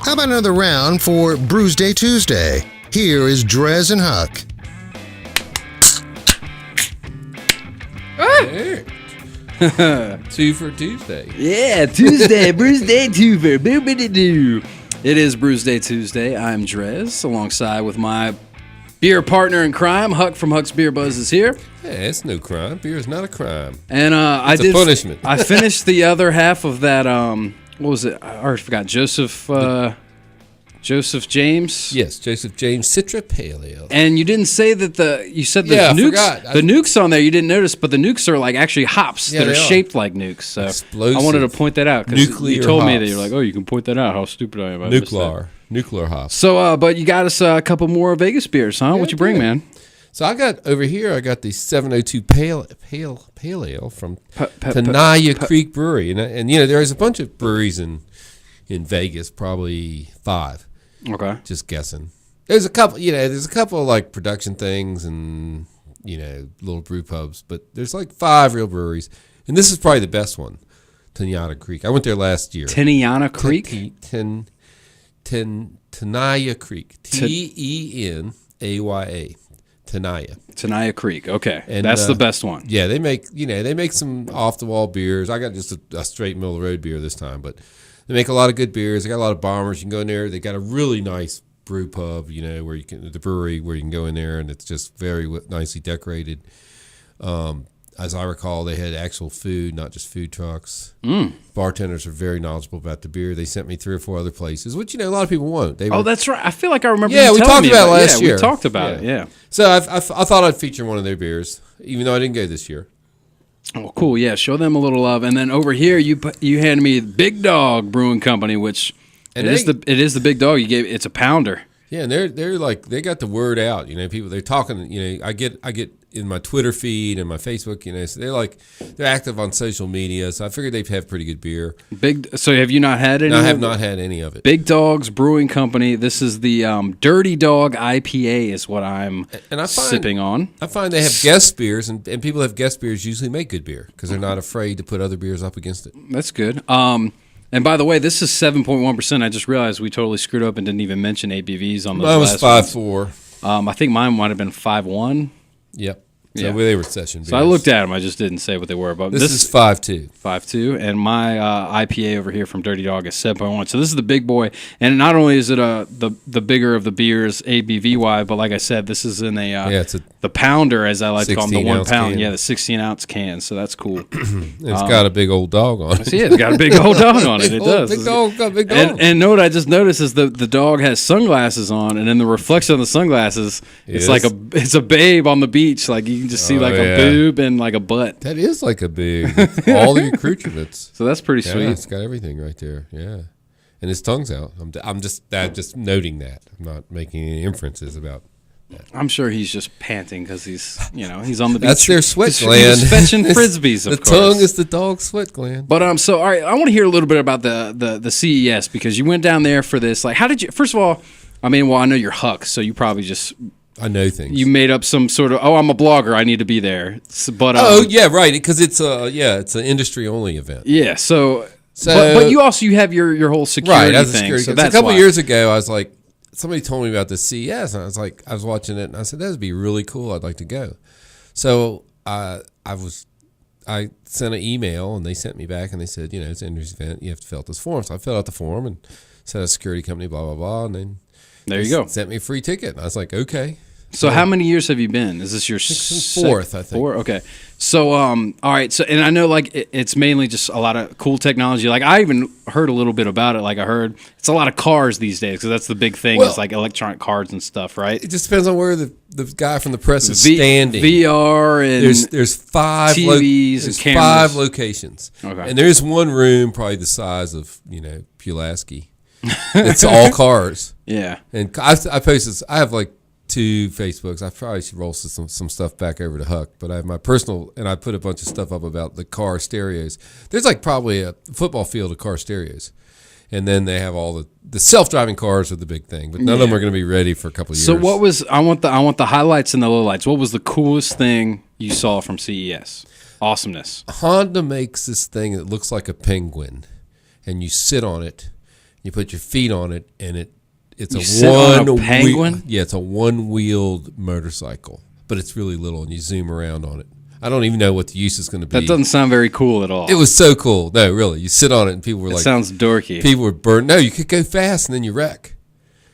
How about another round for Brewsday Tuesday? Here is Drez and Huck. Two for Tuesday. Yeah, Tuesday, Brewsday Tuesday. Boobity-doo. It is Brewsday Tuesday. I'm Drez, alongside with my beer partner in crime, Huck from Huck's Beer Buzz is here. Hey, it's no crime. Beer is not a crime. And It's a punishment. I finished the other half of that. What was it? I already forgot. Joseph James. Yes, Joseph James Citra Pale Ale. And you didn't say that you said Yeah, I nukes. forgot. The nukes on there you didn't notice, but the nukes are like actually hops Yeah, that are they are. shaped like nukes. So Explosive. I wanted to point that out because Nuclear you told me that hops. you're like, oh, you can point that out. How stupid I am. I missed that. Nuclear hops. So, but you got us a couple more Vegas beers, huh? What you bring, good. man? So I got over here. I got the 702 Pale Ale from Tenaya Creek Brewery, and you know there's a bunch of breweries in Vegas, probably 5. Okay. Just guessing. There's a couple. There's a couple of like production things and little brew pubs, but there's like 5 real breweries, and this is probably the best one. Tenaya Creek. I went there last year. Tenaya Creek. Tenaya Creek. Tenaya. Tenaya Creek. Okay, And, that's the best one. Yeah, they make some off the wall beers. I got just a straight middle of the road beer this time, but they make a lot of good beers. They got a lot of bombers. You can go in there. They got a really nice brew pub, where you can the brewery where you can go in there, and it's just very nicely decorated. As I recall, they had actual food, not just food trucks. Bartenders are very knowledgeable about the beer. They sent me 3 or 4 other places, which a lot of people won't. That's right. I feel like I remember. Yeah, you we telling talked me about it last year. We talked about it. Yeah. So I thought I'd feature one of their beers, even though I didn't go this year. Oh, cool. Yeah, show them a little love. And then over here, you handed me Big Dog Brewing Company, which it is the Big Dog you gave. It's a pounder. Yeah, and they're like they got the word out. People they're talking. I get in my Twitter feed and my Facebook. So they're active on social media. So I figured they'd have pretty good beer. So have you not had any? No, I have not had any of it. Big Dog's Brewing Company. This is the Dirty Dog IPA is what I'm sipping on. I find they have guest beers, and people who have guest beers usually make good beer because they're not afraid to put other beers up against it. That's good. And by the way, this is 7.1%. I just realized we totally screwed up and didn't even mention ABVs on those. Mine was last 5.4. I think mine might have been 5.1. Yep. So Yeah. they were session beers. So I looked at them. I just didn't say what they were. But This is 5.2. 5.2, and my IPA over here from Dirty Dog is 7.1. So this is the big boy, and not only is it the bigger of the beers ABV but like I said, this is in the pounder, as I like to call them, the 1 pound, can. the 16-ounce can. So that's cool. It's got a big old dog on it. See, it's got a big old dog on it. It does. Big dog, got a big dog. And know what I just noticed is the dog has sunglasses on, and in the reflection of the sunglasses, it's like it's a babe on the beach. Like you can just see a boob and like a butt. That is like a big, all the accoutrements. So that's pretty sweet. It's got everything right there. Yeah, and his tongue's out. I'm just noting that. I'm not making any inferences about that. I'm sure he's just panting because he's on the beach. That's their sweat He's gland. fetching frisbees. The Of course. tongue is the dog's sweat gland. But so all right, I want to hear a little bit about the CES because you went down there for this. Like, how did you? First of all, I know you're Huck, so you probably just. I know things. You made up some sort of, I'm a blogger, I need to be there. But yeah, right, because it's an industry only event. Yeah, so but you also have your whole security thing. Security. So that's a couple years ago, I was like, somebody told me about the CES, and I was watching it, and I said that would be really cool. I'd like to go. So I sent an email, and they sent me back, and they said, it's an industry event. You have to fill out this form. So I filled out the form and said a security company, blah blah blah, and then there you go. Sent me a free ticket. And I was like, okay. So how many years have you been? Is this your 4th, I think. 4? Okay. So, all right. So, and I know like it's mainly just a lot of cool technology. Like I even heard a little bit about it. Like I heard it's a lot of cars these days because that's the big thing is like electronic cars and stuff, right? It just depends on where the guy from the press is standing. VR and there's 5 TVs and cameras. 5 locations. Okay. And there's one room probably the size of, Pulaski. It's all cars. Yeah. And I posted, I have like 2 Facebooks. I probably should roll some stuff back over to Huck, but I have my personal, and I put a bunch of stuff up about the car stereos. There's like probably a football field of car stereos. And then they have all the self-driving cars are the big thing, but none of them are going to be ready for a couple of years. So what was, I want the highlights and the lowlights. What was the coolest thing you saw from CES? Awesomeness. Honda makes this thing that looks like a penguin. and you sit on it. You put your feet on it, and it's a penguin. It's a one-wheeled motorcycle, but it's really little, and you zoom around on it. I don't even know what the use is going to be. That doesn't sound very cool at all. It was so cool. No, really. You sit on it, and people were like... It sounds dorky. People were burned. No, you could go fast, and then you wreck.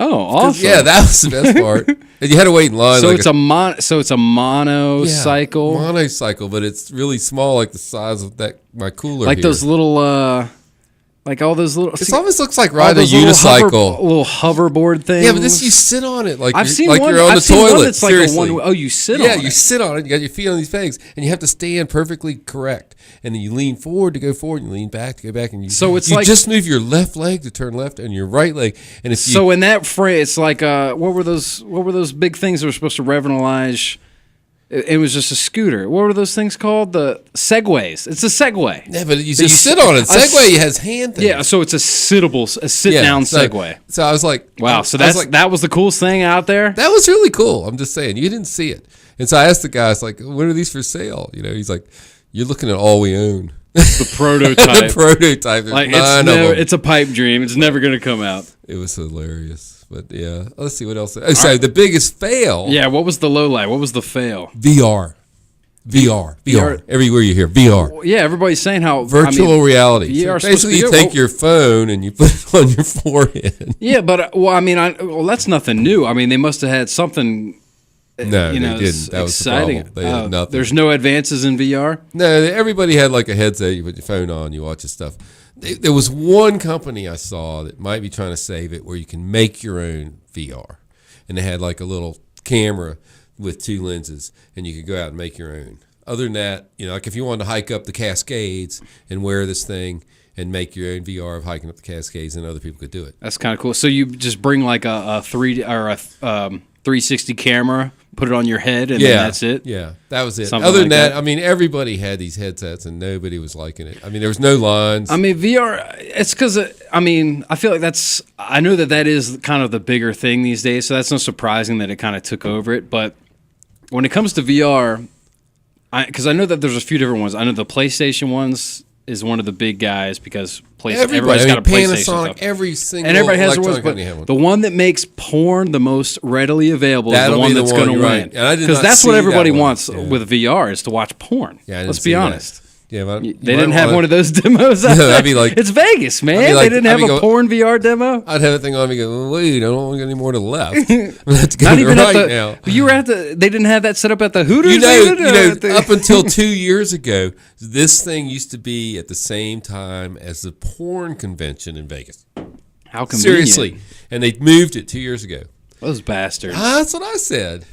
Oh, awesome. Yeah, that was the best part. And you had to wait in line. So it's a monocycle? Yeah, monocycle, but it's really small, like the size of my cooler Like here. those little... Like all those little... It almost looks like riding a unicycle. Little hoverboard things. Yeah, but this, you sit on it like I've seen like one, you're on I've the seen toilet. One that's Seriously. like you sit on it. Yeah, you sit on it. You got your feet on these pegs, and you have to stand perfectly correct. And then you lean forward to go forward, and you lean back to go back. And you just move your left leg to turn left and your right leg. And if so in that frame, it's like what were those big things that were supposed to revolutionize? It was just a scooter. What were those things called? The Segways. It's a Segway. Yeah, but you sit on it. Segway has hand things. Yeah, so it's a sit-down Segway. So I was like... Wow, so that was the coolest thing out there? That was really cool. I'm just saying. You didn't see it. And so I asked the guy, I was like, when are these for sale? You know, he's like, you're looking at all we own. The prototype. The prototype. There's like, 9 of them. It's a pipe dream. It's never going to come out. It was hilarious. But yeah, let's see what else. Oh, so the biggest fail. Yeah, what was the low light? What was the fail? VR. Everywhere you hear VR. Yeah, everybody's saying how virtual reality. VR so basically, you take your phone and you put it on your forehead. Yeah, but that's nothing new. I mean, they must have had something. No, they didn't. That was exciting. The problem. They had nothing. There's no advances in VR. No, everybody had like a headset. You put your phone on, you watch this stuff. There was one company I saw that might be trying to save it, where you can make your own VR, and they had like a little camera with 2 lenses, and you could go out and make your own. Other than that, like if you wanted to hike up the Cascades and wear this thing and make your own VR of hiking up the Cascades, and other people could do it. That's kind of cool. So you just bring like a 3D or a 360 camera, put it on your head, and then that's it? Yeah, that was it. Something Other than like that, I mean, everybody had these headsets, and nobody was liking it. I mean, there was no lines. I mean, VR, it's because, I feel like I know that is kind of the bigger thing these days, so that's not surprising that it kind of took over it. But when it comes to VR, because I know that there's a few different ones. I know the PlayStation ones is one of the big guys because everybody's got a PlayStation. Panasonic, every single and everybody has electronic one, company had one. The one that makes porn the most readily available is the one that's going to win. Because that's what everybody wants with VR is to watch porn. Yeah, let's be honest. Yeah, but they didn't have one of those demos. I'd be like, it's Vegas, man. They didn't have a porn VR demo. I'd have a thing on me go, wait, I don't want to get any more to the left. Let's Not even right now. You were they didn't have that set up at the Hooters. Up until 2 years ago, this thing used to be at the same time as the porn convention in Vegas. How convenient. Seriously, and they moved it 2 years ago. Those bastards. That's what I said.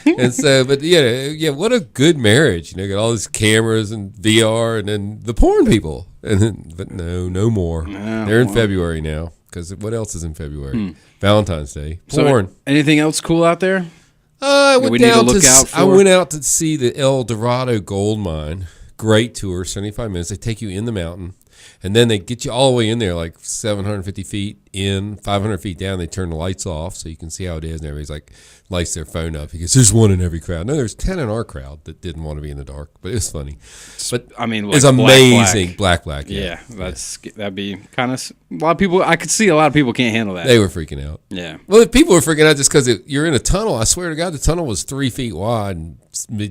And so, but yeah, what a good marriage. Got all these cameras and VR, and then the porn people. And then, but no more. They're in February now. Because what else is in February? Valentine's Day. Porn. So, anything else cool out there? I went out to see the El Dorado gold mine. Great tour, 75 minutes. They take you in the mountain. And then they get you all the way in there, like 750 feet in, 500 feet down. They turn the lights off so you can see how it is. And everybody's like, lights their phone up because there's one in every crowd. No, there's 10 in our crowd that didn't want to be in the dark, but it was funny. But I mean, it's amazing. Black. Yeah, that'd be kind of a lot of people. I could see a lot of people can't handle that. They were freaking out. Yeah. Well, people were freaking out just because you're in a tunnel. I swear to God, the tunnel was 3 feet wide and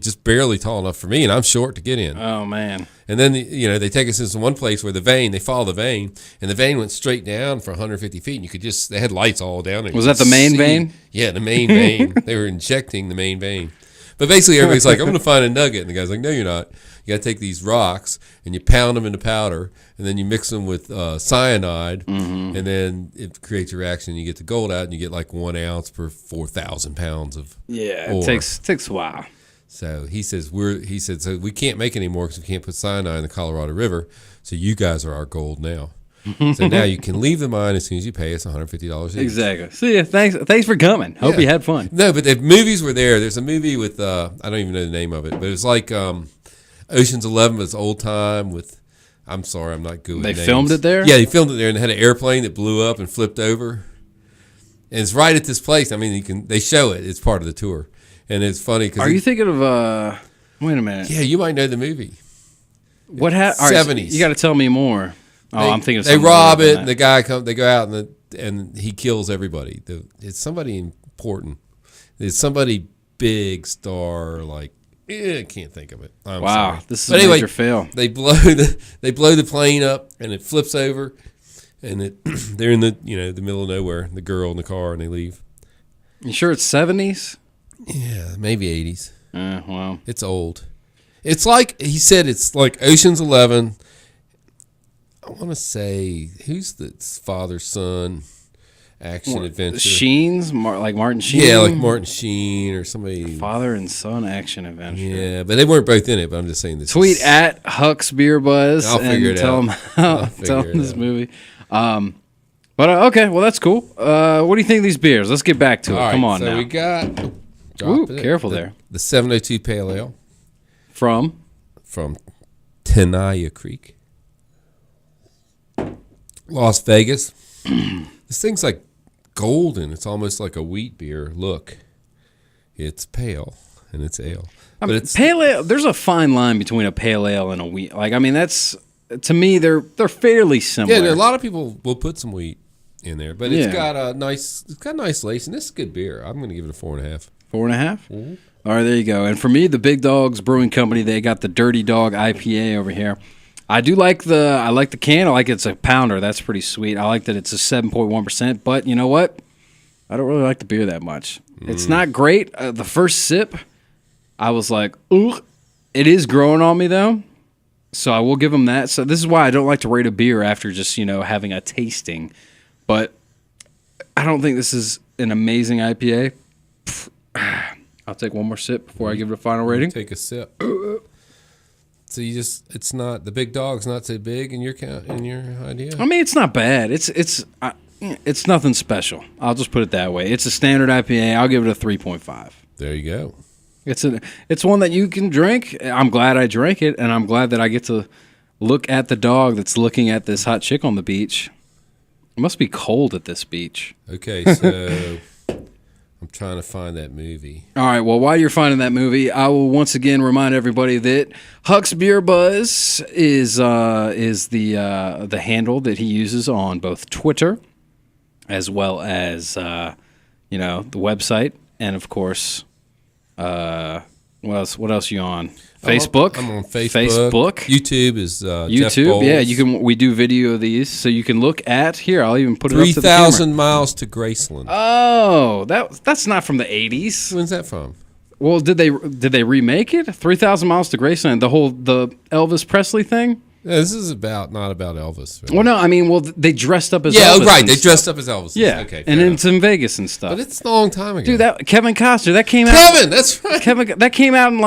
just barely tall enough for me, and I'm short to get in. Oh man. And then they take us into one place where they follow the vein, and the vein went straight down for 150 feet, and you could they had lights all down there. Was that the main vein? Yeah, the main vein. They were injecting the main vein. But basically, everybody's like, I'm going to find a nugget. And the guy's like, no, you're not. You got to take these rocks, and you pound them into powder, and then you mix them with cyanide, and then it creates a reaction. You get the gold out, and you get like 1 ounce per 4,000 pounds of ore. It takes a while. So he said, so we can't make any more because we can't put cyanide in the Colorado River. So you guys are our gold now. So now you can leave the mine as soon as you pay us $150 each. Exactly. See ya. Thanks for coming. Hope you had fun. No, but the movies were there. There's a movie with I don't even know the name of it, but it's like Ocean's 11, but it's old time with. I'm sorry, I'm not good with names. They filmed it there? Yeah, they filmed it there, and they had an airplane that blew up and flipped over. And it's right at this place. I mean, they show it. It's part of the tour. And it's funny because. Are you thinking of wait a minute. Yeah, you might know the movie. What happened? 70s. You got to tell me more. I'm thinking of they rob it, and the guy comes. They go out and he kills everybody. It's somebody important. It's somebody big star. Like I can't think of it. I'm sorry. This is a major fail. They blow the plane up, and it flips over, and they're in the middle of nowhere. The girl in the car, and they leave. You sure it's 70s? Yeah, maybe 80s. Well, it's old. It's like he said. It's like Ocean's 11. I want to say who's the father son action adventure? Sheen's like Martin Sheen. Yeah, like Martin Sheen or somebody. Father and son action adventure. Yeah, but they weren't both in it. But I'm just saying this. Tweet at Huck's Beer Buzz. I'll figure it out. Tell him this movie. But okay, well that's cool. What do you think of these beers? Let's get back to it. Come on so now. We got. Careful there. The 702 Pale Ale from Tenaya Creek, Las Vegas. This thing's like golden. It's almost like a wheat beer. Look, it's pale and it's ale. But it's pale ale. There's a fine line between a pale ale and a wheat. Like I mean, that's to me they're fairly similar. Yeah, a lot of people will put some wheat in there, but it's got nice lace, and this is good beer. I'm going to give it a 4.5. 4.5. Mm-hmm. All right, there you go. And for me, the Big Dogs Brewing Company, they got the Dirty Dog IPA over here. I like the can. I like it's a pounder. That's pretty sweet. I like that it's a 7.1%. But you know what? I don't really like the beer that much. It's not great. The first sip, I was like, ooh. It is growing on me though, so I will give them that. So this is why I don't like to rate a beer after just having a tasting. But I don't think this is an amazing IPA. I'll take one more sip before I give it a final rating. Take a sip. So it's not, the Big Dog's not so big in your idea? I mean, it's not bad. It's nothing special. I'll just put it that way. It's a standard IPA. I'll give it a 3.5. There you go. It's one that you can drink. I'm glad I drank it, and I'm glad that I get to look at the dog that's looking at this hot chick on the beach. It must be cold at this beach. Okay, so I'm trying to find that movie. All right, well, while you're finding that movie, I will once again remind everybody that Huck's Beer Buzz is the handle that he uses on both Twitter as well as the website, and of course, what else are you on? Facebook. I'm on Facebook. YouTube is Jeff Bowles. Yeah, we do video of these, so you can look at here. I'll even put it up to the 3,000 miles to Graceland. Oh, that's not from the 80s. When's that from? Well, did they remake it? 3,000 miles to Graceland, the Elvis Presley thing. Yeah, this is not about Elvis. Really. Well, no, I mean, they dressed up as Elvis. Yeah, right. They dressed up as Elvis. Yeah, okay, and it's in Vegas and stuff. But it's a long time ago. Dude, that Kevin Costner, that came out. Kevin, that's right. That came out in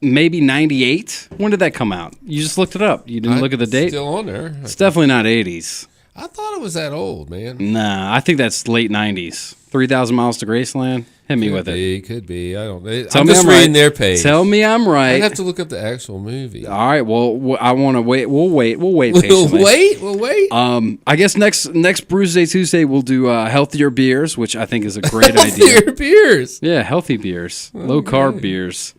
maybe 98. When did that come out? You just looked it up. You didn't look at the date? Still on there. It's definitely not 80s. I thought it was that old, man. Nah, I think that's late 90s. 3,000 miles to Graceland. Hit me with it. Could be. I don't know. I'm just reading their page. Tell me I'm right. I have to look up the actual movie. All right. Well, I want to wait. We'll wait patiently. We'll wait. I guess next Brewsday Tuesday we'll do healthier beers, which I think is a great idea. Healthier beers. Yeah, healthy beers, low carb beers.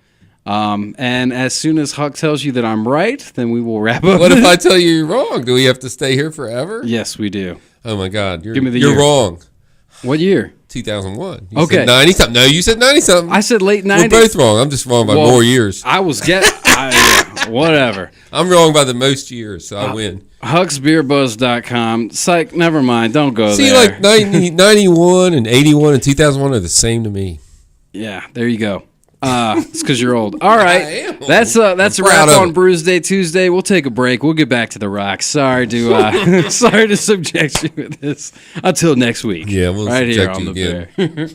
And as soon as Huck tells you that I'm right, then we will wrap up. What if I tell you you're wrong? Do we have to stay here forever? Yes, we do. Oh my God, Give me the you're year. wrong. What year? 2001. You Okay. said 90 something. No, you said 90 something. I said late 90s. We're both wrong. I'm just wrong by more years. I was whatever. I'm wrong by the most years, so I win. HucksBeerBuzz.com. Psych, never mind. Don't go there. See, like 91 and 81 and 2001 are the same to me. Yeah, there you go. It's because you're old. All right, I am old. that's a wrap on it. Brewsday Tuesday. We'll take a break. We'll get back to the rock. Sorry to subject you with this. Until next week. Yeah, we'll right here subject on you the again. Bear.